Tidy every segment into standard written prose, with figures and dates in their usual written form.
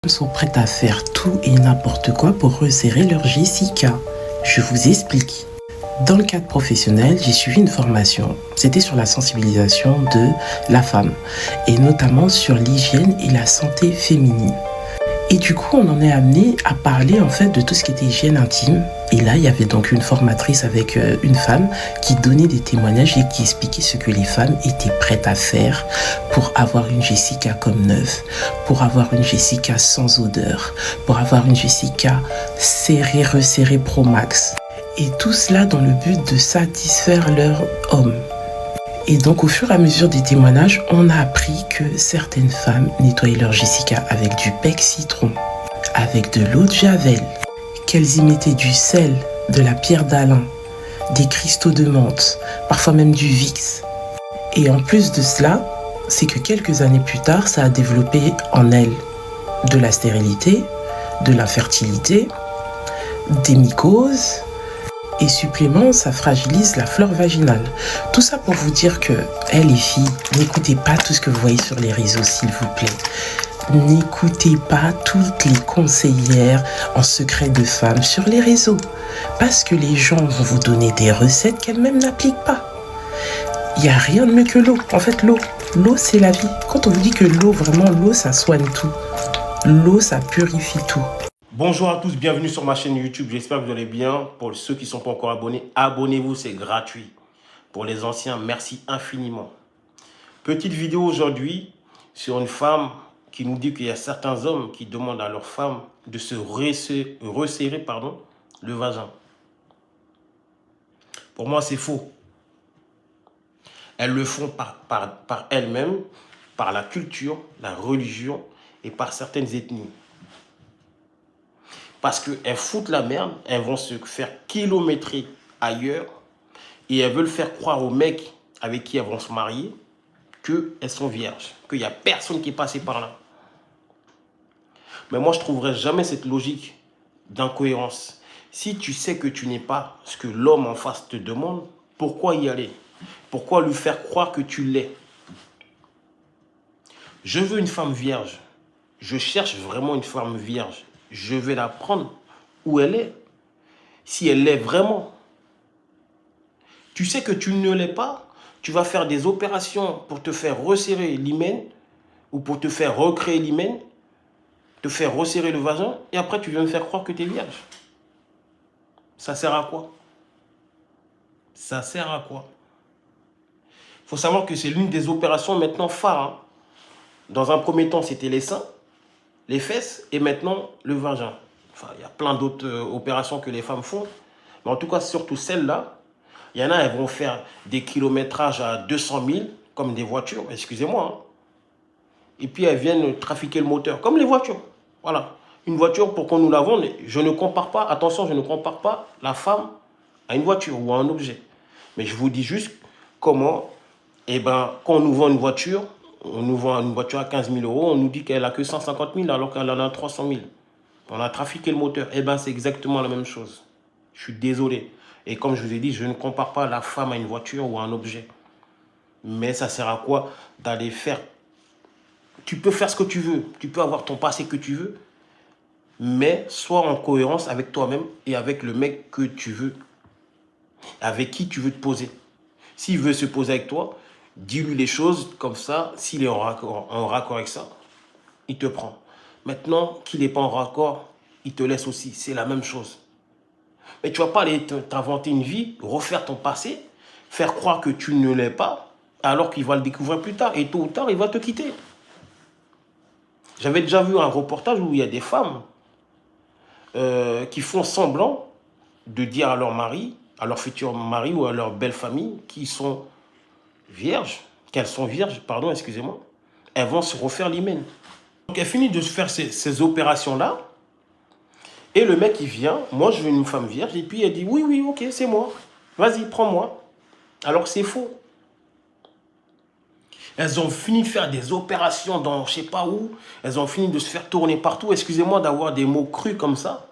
Sont prêtes à faire tout et n'importe quoi pour resserrer leur Jessica. Je vous explique. Dans le cadre professionnel, j'ai suivi une formation. C'était sur la sensibilisation de la femme et notamment sur l'hygiène et la santé féminine. Et du coup, on en est amené à parler en fait de tout ce qui était hygiène intime. Et là, il y avait donc une formatrice avec une femme qui donnait des témoignages et qui expliquait ce que les femmes étaient prêtes à faire pour avoir une Jessica comme neuve, pour avoir une Jessica sans odeur, pour avoir une Jessica serrée, resserrée pro max. Et tout cela dans le but de satisfaire leur homme. Et donc au fur et à mesure des témoignages, on a appris que certaines femmes nettoyaient leur Jessica avec du bec citron, avec de l'eau de javel, qu'elles y mettaient du sel, de la pierre d'Alain, des cristaux de menthe, parfois même du Vicks. Et en plus de cela, c'est que quelques années plus tard, ça a développé en elles de la stérilité, de l'infertilité, des mycoses, et supplément, ça fragilise la flore vaginale. Tout ça pour vous dire que, les filles, n'écoutez pas tout ce que vous voyez sur les réseaux, s'il vous plaît. N'écoutez pas toutes les conseillères en secret de femmes sur les réseaux. Parce que les gens vont vous donner des recettes qu'elles-mêmes n'appliquent pas. Il n'y a rien de mieux que l'eau. En fait, l'eau, c'est la vie. Quand on vous dit que l'eau, vraiment, l'eau, ça soigne tout. L'eau, ça purifie tout. Bonjour à tous, bienvenue sur ma chaîne YouTube, j'espère que vous allez bien. Pour ceux qui ne sont pas encore abonnés, abonnez-vous, c'est gratuit. Pour les anciens, merci infiniment. Petite vidéo aujourd'hui sur une femme qui nous dit qu'il y a certains hommes qui demandent à leurs femmes de se resserrer le vagin. Pour moi, c'est faux. Elles le font par elles-mêmes, par la culture, la religion et par certaines ethnies. Parce qu'elles foutent la merde, elles vont se faire kilométrer ailleurs et elles veulent faire croire aux mecs avec qui elles vont se marier qu'elles sont vierges, qu'il n'y a personne qui est passé par là. Mais moi, je ne trouverai jamais cette logique d'incohérence. Si tu sais que tu n'es pas ce que l'homme en face te demande, pourquoi y aller? Pourquoi lui faire croire que tu l'es? Je veux une femme vierge. Je cherche vraiment une femme vierge. Je vais la prendre où elle est. Si elle l'est vraiment. Tu sais que tu ne l'es pas. Tu vas faire des opérations pour te faire resserrer l'hymen ou pour te faire recréer l'hymen, te faire resserrer le vagin et après tu viens me faire croire que tu es vierge. Ça sert à quoi? Ça sert à quoi? Il faut savoir que c'est l'une des opérations maintenant phares. Hein. Dans un premier temps, c'était les seins, les fesses et maintenant le vagin. Enfin, il y a plein d'autres opérations que les femmes font. Mais en tout cas, surtout celle-là, il y en a, elles vont faire des kilométrages à 200 000, comme des voitures, excusez-moi. Hein. Et puis, elles viennent trafiquer le moteur, comme les voitures. Voilà. Une voiture, pour qu'on nous la vende, je ne compare pas, attention, je ne compare pas la femme à une voiture ou à un objet. Mais je vous dis juste comment, quand on nous vend une voiture, on nous vend une voiture à 15 000 euros, on nous dit qu'elle a que 150 000 alors qu'elle en a 300 000. On a trafiqué le moteur. C'est exactement la même chose. Je suis désolé. Et comme je vous ai dit, je ne compare pas la femme à une voiture ou à un objet. Mais ça sert à quoi d'aller faire... Tu peux faire ce que tu veux. Tu peux avoir ton passé que tu veux. Mais sois en cohérence avec toi-même et avec le mec que tu veux. Avec qui tu veux te poser. S'il veut se poser avec toi, dis-lui les choses comme ça. S'il est en raccord avec ça, il te prend. Maintenant qu'il n'est pas en raccord, il te laisse aussi. C'est la même chose. Mais tu ne vas pas aller t'inventer une vie, refaire ton passé, faire croire que tu ne l'es pas, alors qu'il va le découvrir plus tard. Et tôt ou tard, il va te quitter. J'avais déjà vu un reportage où il y a des femmes qui font semblant de dire à leur mari, à leur futur mari ou à leur belle famille, qu'ils sont vierges, qu'elles sont vierges, pardon, excusez-moi, elles vont se refaire l'hymen. Donc elles finissent de se faire ces opérations-là. Et le mec, il vient, moi je veux une femme vierge, et puis elle dit, oui, ok, c'est moi. Vas-y, prends-moi. Alors que c'est faux. Elles ont fini de faire des opérations dans je ne sais pas où. Elles ont fini de se faire tourner partout. Excusez-moi d'avoir des mots crus comme ça.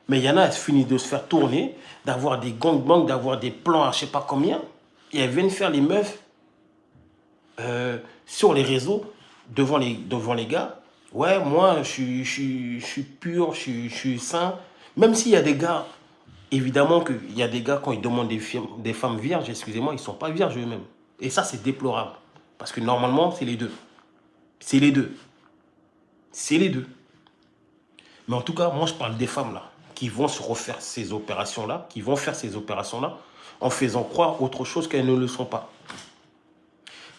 Mais il y en a, elles finissent de se faire tourner, d'avoir des gangbangs, d'avoir des plans à je ne sais pas combien. Et elles viennent faire les meufs sur les réseaux, devant les gars. Ouais, moi, je suis pur, je suis sain. Même s'il y a des gars, évidemment qu'il y a des gars, quand ils demandent des femmes vierges, excusez-moi, ils ne sont pas vierges eux-mêmes. Et ça, c'est déplorable. Parce que normalement, c'est les deux. C'est les deux. C'est les deux. Mais en tout cas, moi, je parle des femmes là, qui vont se refaire ces opérations-là, qui vont faire ces opérations-là, en faisant croire autre chose qu'elles ne le sont pas.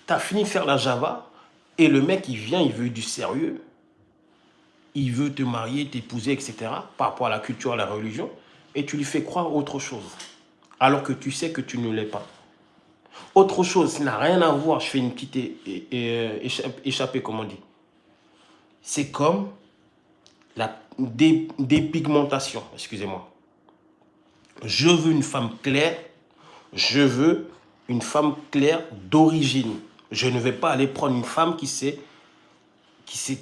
Tu as fini de faire la Java, et le mec, il vient, il veut du sérieux, il veut te marier, t'épouser, etc., par rapport à la culture, à la religion, et tu lui fais croire autre chose, alors que tu sais que tu ne l'es pas. Autre chose, ça n'a rien à voir, je fais une petite échappée, comme on dit. C'est comme la dépigmentation, excusez-moi. Je veux une femme claire, je veux une femme claire d'origine. Je ne vais pas aller prendre une femme qui s'est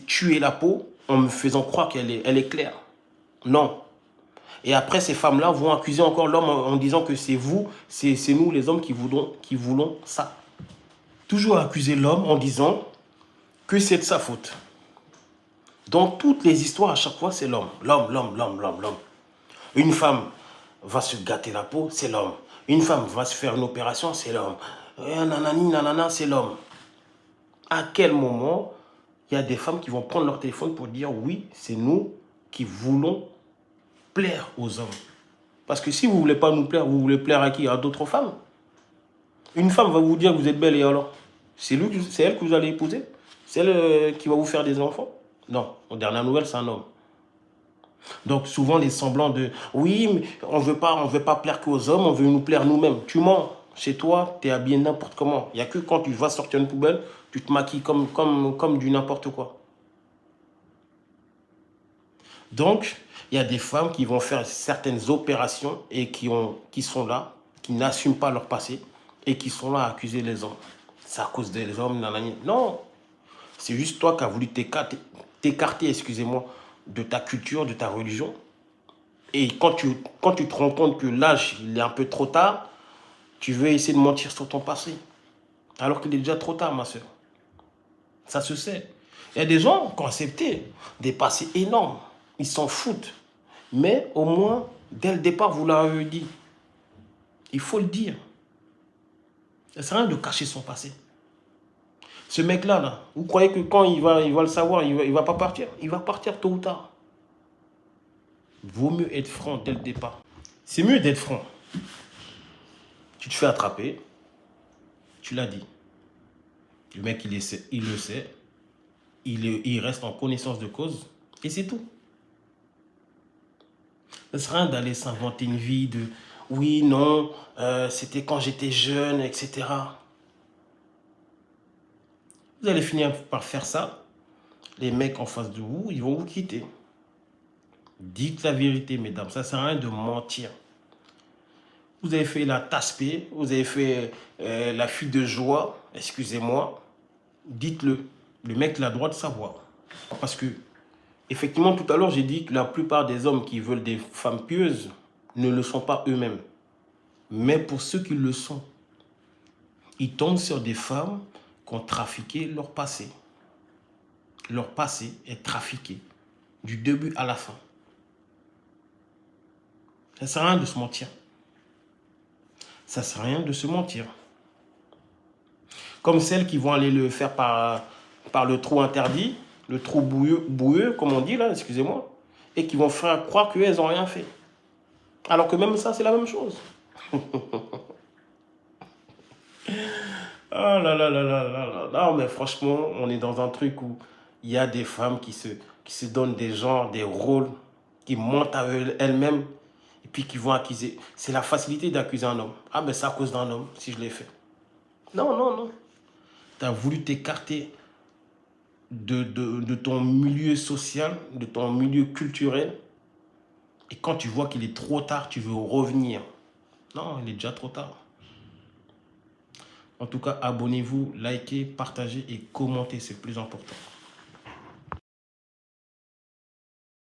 tuer la peau en me faisant croire qu'elle est claire. Non. Et après, ces femmes-là vont accuser encore l'homme en disant que c'est vous, c'est nous les hommes qui voulons ça. Toujours accuser l'homme en disant que c'est de sa faute. Dans toutes les histoires, à chaque fois, c'est l'homme. L'homme, l'homme, l'homme, l'homme, l'homme. Une femme va se gâter la peau, c'est l'homme. Une femme va se faire une opération, c'est l'homme. Nanani, nanana, c'est l'homme. À quel moment il y a des femmes qui vont prendre leur téléphone pour dire oui, c'est nous qui voulons plaire aux hommes. Parce que si vous ne voulez pas nous plaire, vous voulez plaire à qui? À d'autres femmes. Une femme va vous dire que vous êtes belle et alors? C'est elle que vous allez épouser? C'est elle qui va vous faire des enfants? Non, en dernière nouvelle, c'est un homme. Donc souvent les semblants de oui, mais on veut pas plaire qu'aux hommes, on veut nous plaire nous-mêmes. Tu mens. Chez toi, tu es habillé n'importe comment. Il n'y a que quand tu vas sortir une poubelle, tu te maquilles comme du n'importe quoi. Donc, il y a des femmes qui vont faire certaines opérations et qui sont là, qui n'assument pas leur passé et qui sont là à accuser les hommes. C'est à cause des hommes, nanani. Non, c'est juste toi qui as voulu t'écarter, excusez-moi, de ta culture, de ta religion. Et quand tu te rends compte que l'âge, il est un peu trop tard, tu veux essayer de mentir sur ton passé. Alors qu'il est déjà trop tard, ma soeur. Ça se sait. Il y a des gens qui ont accepté des passés énormes. Ils s'en foutent. Mais au moins, dès le départ, vous l'avez dit. Il faut le dire. Ça ne sert à rien de cacher son passé. Ce mec-là, là, vous croyez que quand il va le savoir, il va pas partir? Il va partir tôt ou tard. Vaut mieux être franc dès le départ. C'est mieux d'être franc. Tu te fais attraper. Tu l'as dit. Le mec, il le sait. Il reste en connaissance de cause. Et c'est tout. Ça ne sert à rien d'aller s'inventer une vie de oui, non, c'était quand j'étais jeune, etc. Vous allez finir par faire ça. Les mecs en face de vous, ils vont vous quitter. Dites la vérité, mesdames. Ça ne sert à rien de mentir. Vous avez fait la tasse-paix, vous avez fait la fuite de joie, excusez-moi. Dites-le. Le mec, il a le droit de savoir. Parce que, effectivement, tout à l'heure, j'ai dit que la plupart des hommes qui veulent des femmes pieuses ne le sont pas eux-mêmes. Mais pour ceux qui le sont, ils tombent sur des femmes qui ont trafiqué leur passé. Leur passé est trafiqué du début à la fin. Ça ne sert à rien de se mentir. Ça ne sert à rien de se mentir. Comme celles qui vont aller le faire par le trou interdit, le trou boueux, comme on dit là, excusez-moi, et qui vont faire croire qu'elles n'ont rien fait. Alors que même ça, c'est la même chose. Ah là là là là là là. Non, mais franchement, on est dans un truc où il y a des femmes qui se donnent des genres, des rôles, qui montent à elles-mêmes et puis qui vont accuser. C'est la facilité d'accuser un homme. Ah, mais c'est à cause d'un homme, si je l'ai fait. Non, non, non. Tu as voulu t'écarter de ton milieu social, de ton milieu culturel. Et quand tu vois qu'il est trop tard, tu veux revenir. Non, il est déjà trop tard. En tout cas, abonnez-vous, likez, partagez et commentez, c'est le plus important.